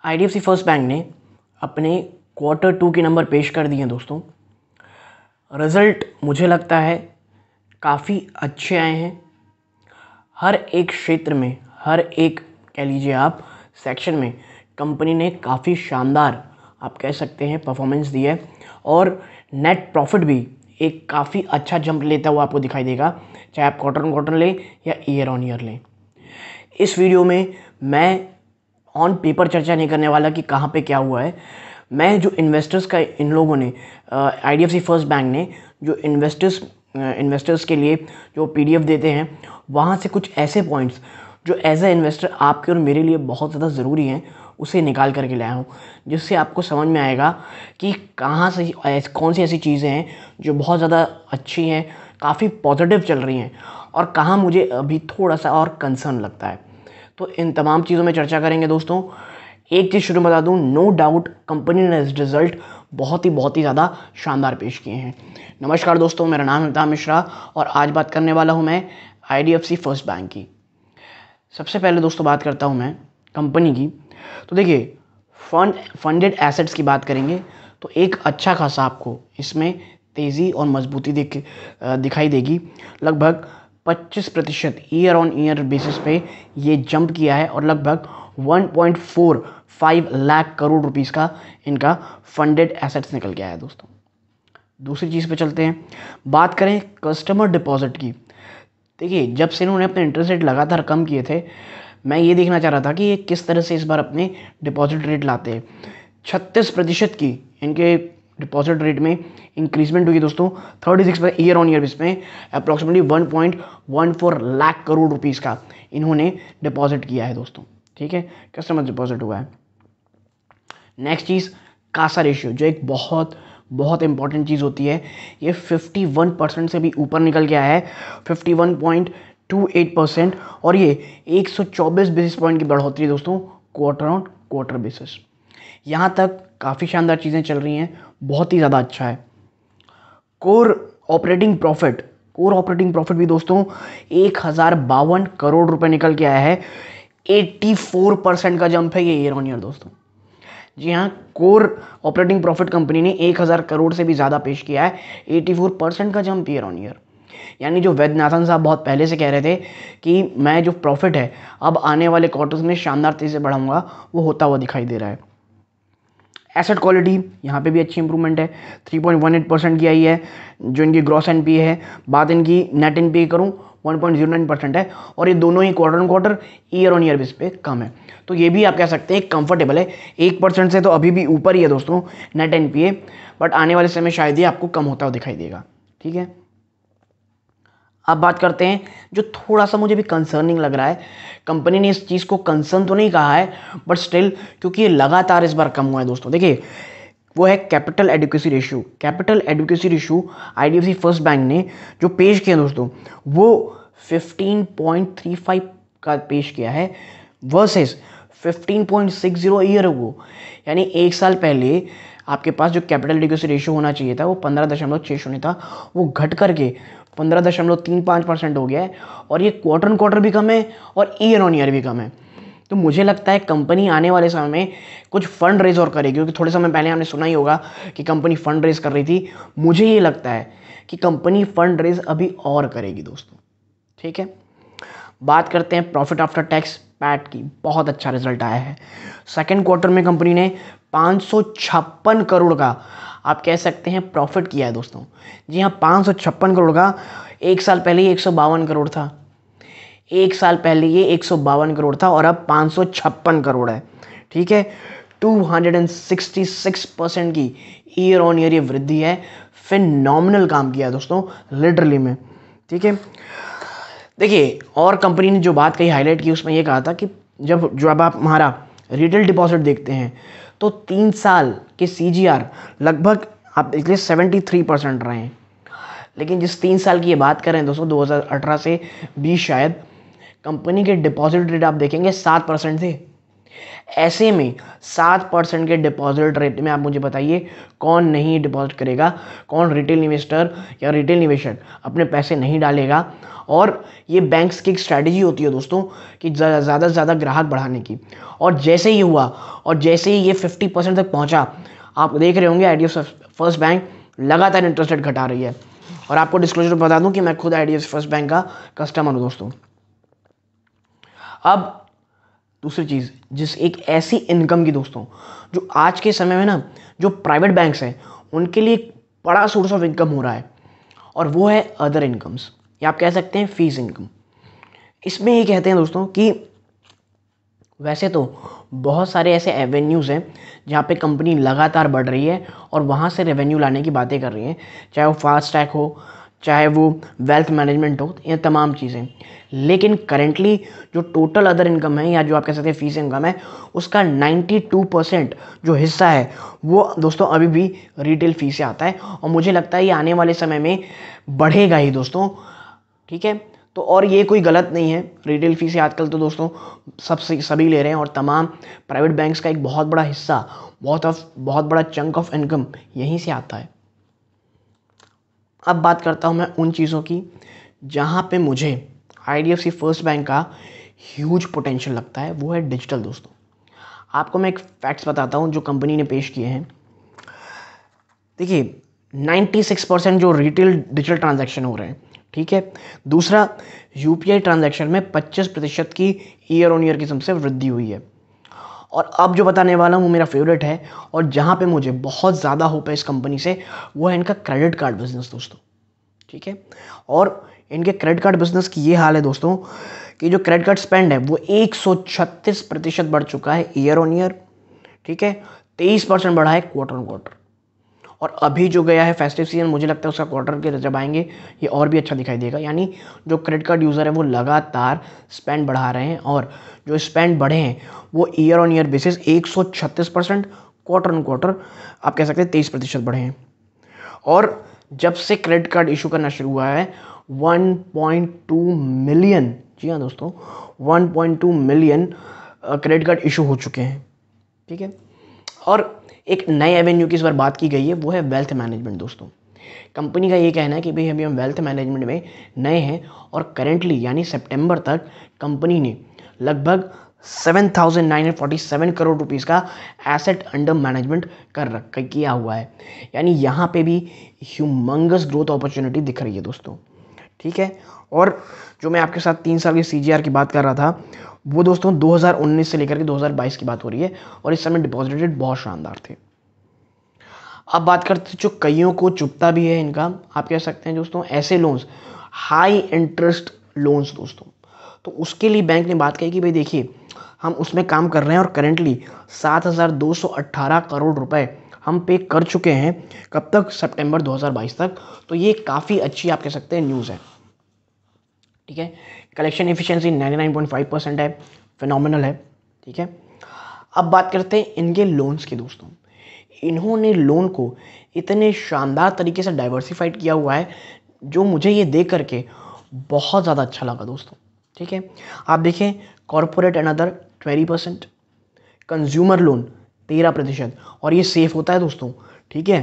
IDFC first bank ने अपने Q2 के नंबर पेश कर दिए हैं दोस्तों। रिज़ल्ट मुझे लगता है काफ़ी अच्छे आए हैं। हर एक क्षेत्र में, हर एक कह लीजिए आप सेक्शन में कंपनी ने काफ़ी शानदार आप कह सकते हैं परफॉर्मेंस दी है और नेट प्रॉफिट भी एक काफ़ी अच्छा जंप लेता हुआ आपको दिखाई देगा, चाहे आप क्वार्टर ऑन क्वार्टर लें या ईयर ऑन ईयर लें। इस वीडियो में मैं ऑन पेपर चर्चा नहीं करने वाला कि कहाँ पे क्या हुआ है। मैं जो इन्वेस्टर्स का इन लोगों ने आईडीएफसी फर्स्ट बैंक ने जो इन्वेस्टर्स के लिए जो पीडीएफ देते हैं, वहाँ से कुछ ऐसे पॉइंट्स जो एज ए इन्वेस्टर आपके और मेरे लिए बहुत ज़्यादा ज़रूरी हैं, उसे निकाल करके लाया हूँ, जिससे आपको समझ में आएगा कि कहाँ से कौन सी ऐसी चीज़ें हैं जो बहुत ज़्यादा अच्छी हैं, काफ़ी पॉजिटिव चल रही हैं और कहाँ मुझे अभी थोड़ा सा और कंसर्न लगता है। तो इन तमाम चीज़ों में चर्चा करेंगे दोस्तों। एक चीज़ शुरू में बता दूं, नो डाउट कंपनी ने रिजल्ट बहुत ही ज़्यादा शानदार पेश किए हैं। नमस्कार दोस्तों, मेरा नाम है अमिताभ मिश्रा और आज बात करने वाला हूं मैं आईडीएफसी फर्स्ट बैंक की। सबसे पहले दोस्तों बात करता हूं मैं कंपनी की। तो देखिए, फंडेड एसेट्स की बात करेंगे तो एक अच्छा खासा आपको इसमें तेज़ी और मजबूती दिखाई देगी। लगभग 25% ईयर ऑन ईयर बेसिस पे ये जंप किया है और लगभग 1.45 लाख करोड़ रुपीस का इनका फंडेड एसेट्स निकल के आया है दोस्तों। दूसरी चीज़ पे चलते हैं, बात करें कस्टमर डिपॉजिट की। देखिए, जब से इन्होंने अपने इंटरेस्ट रेट लगातार कम किए थे, मैं ये देखना चाह रहा था कि ये किस तरह से इस बार अपने डिपॉजिट रेट लाते हैं। 36% की इनके डिपॉजिट रेट में इंक्रीजमेंट हुई दोस्तों। 36% ईयर ऑन ईयर इसमें अप्रॉक्सीमेटली 1.14 लाख करोड़ रुपीस का इन्होंने डिपॉजिट किया है दोस्तों। ठीक है, कस्टमर डिपॉजिट हुआ है। नेक्स्ट चीज़, कासा रेशियो, जो एक बहुत इंपॉर्टेंट चीज़ होती है, ये 51% से भी ऊपर निकल के आया है, 51.28%, और ये 124 बेसिस पॉइंट की बढ़ोतरी दोस्तों क्वार्टर ऑन क्वार्टर बेसिस। यहाँ तक काफ़ी शानदार चीज़ें चल रही हैं, बहुत ही ज़्यादा अच्छा है। कोर ऑपरेटिंग प्रॉफिट भी दोस्तों 1052 करोड़ रुपए निकल के आया है। 84% का जंप है ये ईयर ऑन ईयर दोस्तों। जी हाँ, कोर ऑपरेटिंग प्रॉफिट कंपनी ने 1000 करोड़ से भी ज़्यादा पेश किया है। 84% का जंप ईयर ऑन ईयर। यानी जो वैद्यनाथन साहब बहुत पहले से कह रहे थे कि मैं जो प्रॉफिट है अब आने वाले क्वार्टर्स में शानदार तेज़ी से बढ़ाऊंगा, वो होता हुआ दिखाई दे रहा है। एसेट क्वालिटी यहाँ पे भी अच्छी इंप्रूवमेंट है, 3.18% की आई है जो इनकी ग्रॉस एनपीए है। बात इनकी नेट एनपीए करूँ 1.09% है और ये दोनों ही quarter on quarter year on year base पे कम है। तो ये भी आप कह सकते हैं कंफर्टेबल है। 1% से तो अभी भी ऊपर ही है दोस्तों नेट एनपीए, बट आने वाले समय शायद ये आपको कम होता हुआ दिखाई देगा। ठीक है, अब बात करते हैं जो थोड़ा सा मुझे भी कंसर्निंग लग रहा है। कंपनी ने इस चीज़ को कंसर्न तो नहीं कहा है, बट स्टिल क्योंकि ये लगातार इस बार कम हुआ है दोस्तों। देखिए, वो है capital adequacy ratio. IDFC first bank ने जो पेश किया दोस्तों, वो 15.35 का पेश किया है वर्सेस 15.60 ईयर अगो। यानी एक साल पहले आपके पास जो कैपिटल एडिक्वेसी रेशियो होना चाहिए था वो 15.60 था, वो घट करके 15.35% हो गया है और ये क्वार्टर ऑन क्वार्टर भी कम है और ईयर ऑन ईयर भी कम है। तो मुझे लगता है कंपनी आने वाले समय में कुछ फंड रेज और करेगी, क्योंकि थोड़े समय पहले हमने सुना ही होगा कि कंपनी फंड रेज कर रही थी। मुझे ये लगता है कि कंपनी फंड रेज अभी और करेगी दोस्तों। ठीक है, बात करते हैं प्रॉफिट आफ्टर टैक्स पैट की। बहुत अच्छा रिजल्ट आया है। सेकेंड क्वार्टर में कंपनी ने 556 करोड़ का आप कह सकते हैं प्रॉफिट किया है दोस्तों। जी हाँ, 556 करोड़ का। एक साल पहले ये 152 करोड़ था, एक साल पहले ये 152 करोड़ था और अब 556 करोड़ है। ठीक है, 266% की ईयर ऑन ईयर ये वृद्धि है। फिनोमिनल काम किया है दोस्तों, लिटरली में। ठीक है, देखिए, और कंपनी ने जो बात कही हाईलाइट की, उसमें ये कहा था कि जब आप हमारा रिटेल डिपॉजिट देखते हैं तो 3 साल के सीजीआर लगभग आप देख लीजिए 73% रहे हैं। लेकिन जिस 3 साल की ये बात कर रहे हैं दोस्तों, 2018 से 20 शायद, कंपनी के डिपॉजिट रेट आप देखेंगे 7% थे। ऐसे में 7% के डिपॉजिट रेट में आप मुझे बताइए कौन नहीं डिपॉजिट करेगा, कौन रिटेल इन्वेस्टर या रिटेल निवेशक अपने पैसे नहीं डालेगा। और ये बैंक्स की एक स्ट्रैटेजी होती है दोस्तों कि ज़्यादा से ज़्यादा ग्राहक बढ़ाने की। और जैसे ही हुआ और जैसे ही ये 50% तक पहुंचा, आप देख रहे होंगे IDFC फर्स्ट बैंक लगातार इंटरेस्ट रेट घटा रही है। और आपको डिस्क्लोजर बता दूं कि मैं खुद IDFC फर्स्ट बैंक का कस्टमर हूं दोस्तों। अब दूसरी चीज़, जिस एक ऐसी इनकम की दोस्तों जो आज के समय में ना जो प्राइवेट बैंक्स हैं उनके लिए एक बड़ा सोर्स ऑफ इनकम हो रहा है, और वो है अदर इनकम्स, या आप कह सकते हैं फीस इनकम। इसमें ये कहते हैं दोस्तों कि वैसे तो बहुत सारे ऐसे एवेन्यूज़ हैं जहाँ पे कंपनी लगातार बढ़ रही है और वहाँ से रेवेन्यू लाने की बातें कर रही हैं, चाहे वो फास्ट टैग हो, चाहे वो वेल्थ मैनेजमेंट हो, ये तमाम चीज़ें। लेकिन करेंटली जो टोटल अदर इनकम है या जो आप कह सकते हैं फीस इनकम है, उसका 92% जो हिस्सा है वो दोस्तों अभी भी रिटेल फी से आता है। और मुझे लगता है ये आने वाले समय में बढ़ेगा ही दोस्तों, ठीक है। तो और ये कोई गलत नहीं है, रिटेल फी से आजकल तो दोस्तों सभी ले रहे हैं, और तमाम प्राइवेट बैंक्स का एक बहुत बड़ा हिस्सा, बहुत बड़ा चंक ऑफ इनकम यहीं से आता है। अब बात करता हूँ मैं उन चीज़ों की जहाँ पे मुझे IDFC फर्स्ट बैंक का ह्यूज पोटेंशियल लगता है, वो है डिजिटल दोस्तों। आपको मैं एक फैक्ट्स बताता हूँ जो कंपनी ने पेश किए हैं। देखिए 96% जो रिटेल डिजिटल ट्रांजैक्शन हो रहे हैं, ठीक है। दूसरा, UPI ट्रांजैक्शन में 25% की ईयर ऑन ईयर किस्म से वृद्धि हुई है। और अब जो बताने वाला हूँ वो मेरा फेवरेट है, और जहाँ पे मुझे बहुत ज़्यादा होप है इस कंपनी से, वो है इनका क्रेडिट कार्ड बिजनेस दोस्तों, ठीक है। और इनके क्रेडिट कार्ड बिजनेस की ये हाल है दोस्तों कि जो क्रेडिट कार्ड स्पेंड है वो 136% बढ़ चुका है ईयर ऑन ईयर, ठीक है। 23% बढ़ा है क्वार्टर ऑन क्वार्टर। और अभी जो गया है फेस्टिव सीजन, मुझे लगता है उसका क्वार्टर के जब आएंगे ये और भी अच्छा दिखाई देगा। यानी जो क्रेडिट कार्ड यूज़र है वो लगातार स्पेंड बढ़ा रहे हैं, और जो स्पेंड बढ़े हैं वो year on year basis 136%, quarter on quarter आप कह सकते हैं 23% बढ़े हैं। और जब से क्रेडिट कार्ड इशू करना शुरू हुआ है 1.2 मिलियन, जी हाँ दोस्तों 1.2 मिलियन क्रेडिट कार्ड इशू हो चुके हैं, ठीक है। और एक नए एवेन्यू की इस बार बात की गई है, वो है वेल्थ मैनेजमेंट दोस्तों। कंपनी का ये कहना है कि भाई अभी हम वेल्थ मैनेजमेंट में नए हैं, और करेंटली यानी सितंबर तक कंपनी ने लगभग 7,947 करोड़ रुपीस का एसेट अंडर मैनेजमेंट किया हुआ है। यानी यहाँ पे भी ह्यूमंगस ग्रोथ अपॉर्चुनिटी दिख रही है दोस्तों, ठीक है। और जो मैं आपके साथ 3 साल की CGR की बात कर रहा था, वो दोस्तों 2019 से लेकर के 2022 की बात हो रही है, और इस समय डिपॉजिट रेट बहुत शानदार थे। अब बात करते हैं जो कईयों को चुभता भी है इनका, आप कह सकते हैं दोस्तों ऐसे लोन्स, हाई इंटरेस्ट लोन्स दोस्तों। तो उसके लिए बैंक ने बात कही कि भाई देखिए हम उसमें काम कर रहे हैं, और करेंटली 7,218 करोड़ रुपए हम पे कर चुके हैं। कब तक? सितंबर 2022 तक। तो ये काफ़ी अच्छी आप कह सकते हैं न्यूज़ है, ठीक है। कलेक्शन एफिशिएंसी 99.5% है, फिनोमिनल है, ठीक है। अब बात करते हैं इनके लोन्स की दोस्तों। इन्होंने लोन को इतने शानदार तरीके से डाइवर्सिफाइड किया हुआ है, जो मुझे ये देख करके बहुत ज़्यादा अच्छा लगा दोस्तों, ठीक है। आप देखें corporate and other 20%, consumer loan 13%, और ये सेफ होता है दोस्तों, ठीक है।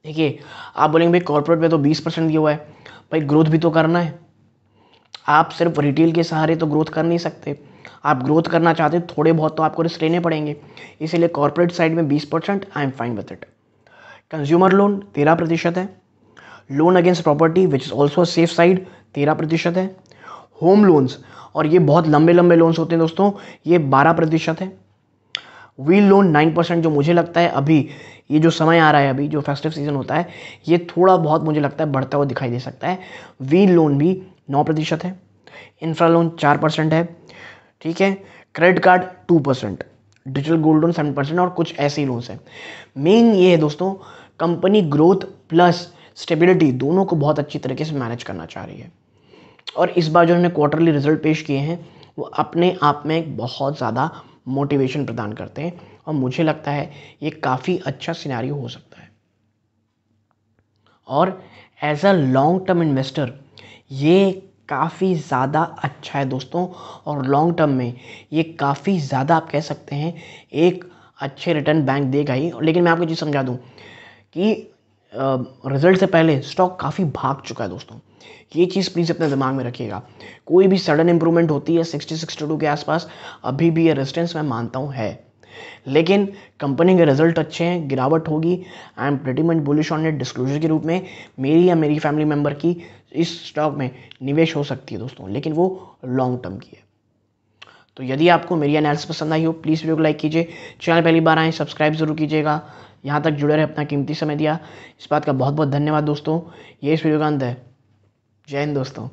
देखिए आप बोलेंगे भाई कॉर्पोरेट में तो 20% दिया हुआ है, भाई ग्रोथ भी तो करना है। आप सिर्फ रिटेल के सहारे तो ग्रोथ कर नहीं सकते, आप ग्रोथ करना चाहते हैं थोड़े बहुत तो आपको रिस्क लेने पड़ेंगे। इसीलिए कॉर्पोरेट साइड में 20%, I am fine with it. Consumer loan 13% है। Loan against property which is also safe side 13% है। होम लोन्स, और ये बहुत लंबे लंबे लोन्स होते हैं दोस्तों, ये 12% है। व्हील लोन 9%, जो मुझे लगता है अभी ये जो समय आ रहा है, अभी जो फेस्टिव सीजन होता है, ये थोड़ा बहुत मुझे लगता है बढ़ता हुआ दिखाई दे सकता है। व्हील लोन भी 9% है। इंफ्रा लोन 4% है, ठीक है। Credit card 2%, digital gold loan 7%, और कुछ ऐसे ही लोन्स हैं। मेन ये है दोस्तों, कंपनी ग्रोथ प्लस स्टेबिलिटी दोनों को बहुत अच्छी तरीके से मैनेज करना चाह रही है। और इस बार जो उन्होंने क्वार्टरली रिजल्ट पेश किए हैं वो अपने आप में एक बहुत ज़्यादा मोटिवेशन प्रदान करते हैं, और मुझे लगता है ये काफ़ी अच्छा सिनेरियो हो सकता है। और as a long term investor ये काफ़ी ज़्यादा अच्छा है दोस्तों, और लॉन्ग टर्म में ये काफ़ी ज़्यादा आप कह सकते हैं एक अच्छे रिटर्न बैंक देगा ही। लेकिन मैं आपको चीज़ समझा दूँ कि रिज़ल्ट से पहले स्टॉक काफ़ी भाग चुका है दोस्तों, ये चीज़ प्लीज़ अपने दिमाग में रखिएगा। कोई भी सडन इम्प्रूवमेंट होती है 60-62 के आसपास, अभी भी ये रेजिस्टेंस मैं मानता हूँ है, लेकिन कंपनी के रिजल्ट अच्छे हैं, गिरावट होगी। I am pretty much bullish on it. Disclosure के रूप में मेरी या मेरी फैमिली मेम्बर की इस स्टॉक में निवेश हो सकती है दोस्तों, लेकिन वो लॉन्ग टर्म की है। तो यदि आपको मेरी एनालिसिस पसंद आई हो, प्लीज़ वीडियो को लाइक कीजिए, चैनल पहली बार आए सब्सक्राइब जरूर कीजिएगा। यहाँ तक जुड़े रहे, अपना कीमती समय दिया, इस बात का बहुत बहुत धन्यवाद दोस्तों। ये इस वीडियो का अंत है। जय हिंद दोस्तों।